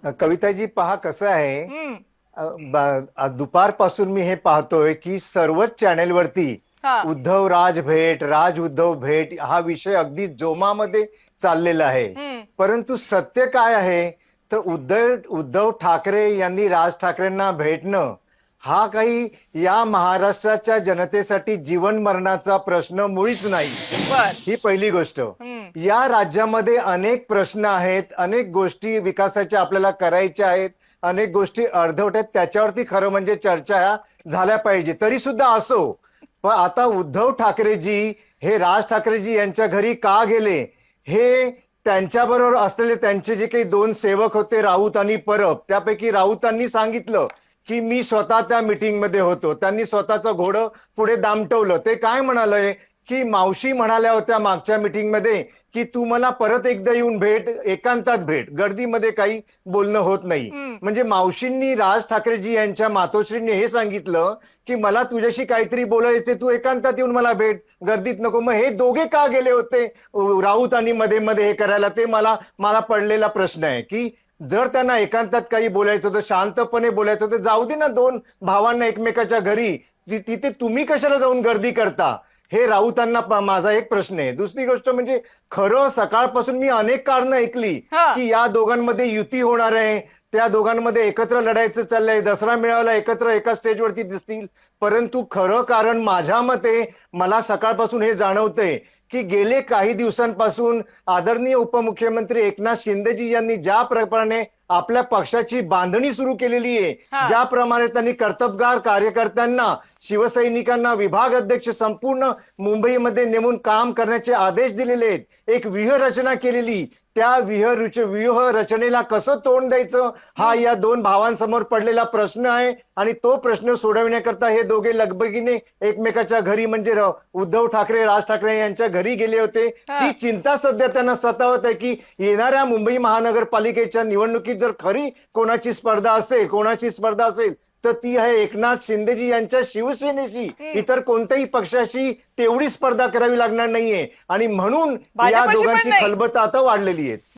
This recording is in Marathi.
कविताजी पहा कसं आहे. हम्म. दुपारपासून मी हे पाहतोय की सर्वच चॅनेलवरती हा. उद्धव राज भेट, राज उद्धव भेट हा विषय अगदी जोमामध्ये चाललेला आहे. हम्म. परंतु सत्य काय आहे तर उद्धव ठाकरे यांनी राज ठाकरेंना भेटणं हा काही या महाराष्ट्राच्या जनतेसाठी जीवन मरणाचा प्रश्न मुळीच नाही. बर. ही पहिली गोष्ट. हम्म. या राज्यामध्ये अनेक प्रश्न आहेत, अनेक गोष्टी विकासाच्या आपल्याला करायच्या आहेत, अनेक गोष्टी अर्धवट आहेत, त्याच्यावरती खरं म्हणजे चर्चा ह्या झाल्या पाहिजे. तरी सुद्धा असो, पण आता उद्धव ठाकरेजी हे राज ठाकरेजी यांच्या घरी का गेले हे त्यांच्याबरोबर असलेले त्यांचे जे काही दोन सेवक होते राऊत आणि परब, त्यापैकी राऊतांनी सांगितलं की मी स्वतः त्या मीटिंगमध्ये होतो. त्यांनी स्वतःचं घोडं पुढे दामटवलं. ते काय म्हणालंय की मावशी म्हणाल्या होत्या मागच्या मीटिंगमध्ये की तू मला परत एकदा येऊन भेट, एकांतात भेट, गर्दीमध्ये काही बोलणं होत नाही. म्हणजे मावशींनी राज ठाकरेजी यांच्या मातोश्रींनी हे सांगितलं की मला तुझ्याशी काहीतरी बोलायचे, तू एकांतात येऊन मला भेट, गर्दीत नको. मग हे दोघे का गेले होते राऊत आणि मध्ये मध्ये हे करायला, ते मला पडलेला प्रश्न आहे की जर त्यांना एकांतात काही बोलायचं होतं, शांतपणे बोलायचं होतं, जाऊ दे ना दोन भावांना एकमेकाच्या घरी, तिथे तुम्ही कशाला जाऊन गर्दी करता, हे राऊतांना माझा एक प्रश्न आहे. दुसरी गोष्ट म्हणजे खरं सकाळपासून मी अनेक कारणं ऐकली की या दोघांमध्ये युती होणार आहे, त्या दोघांमध्ये एकत्र लढायचं चाललंय, दसरा मेळाव्याला एकत्र एका स्टेजवरती दिसतील. परंतु खरं कारण माझ्या मते मला सकाळपासून हे जाणवतंय की गेले काही दिवसांपासून आदरणीय उपमुख्यमंत्री एकनाथ शिंदेजी यांनी ज्या प्रकारे आपल्या पक्षाची बांधणी सुरू केलेली आहे, ज्याप्रमाणे त्यांनी कर्तबगार कार्यकर्त्यांना, शिवसैनिकांना, विभाग अध्यक्ष संपूर्ण मुंबईमध्ये नेमून काम करण्याचे आदेश दिलेले आहेत, एक व्यूहरचना केलेली, त्या व्यूहरचनेला कसं तोंड द्यायचं हा या दोन भावांसमोर पडलेला प्रश्न आहे. आणि तो प्रश्न सोडविण्याकरता हे दोघे लगबगीने एकमेकाच्या घरी म्हणजे उद्धव ठाकरे, राज ठाकरे यांच्या घरी गेले होते. ही चिंता सध्या त्यांना सतावत आहे की येणाऱ्या मुंबई महानगरपालिकेच्या निवडणुकीत जर खरी कोणाची स्पर्धा असेल तर ती आहे एकनाथ शिंदेजी यांच्या शिवसेनेशी. इतर कोणत्याही पक्षाशी तेवढी स्पर्धा करावी लागणार नाहीये आणि म्हणून या दोघांची खलबतं आता वाढलेली आहे.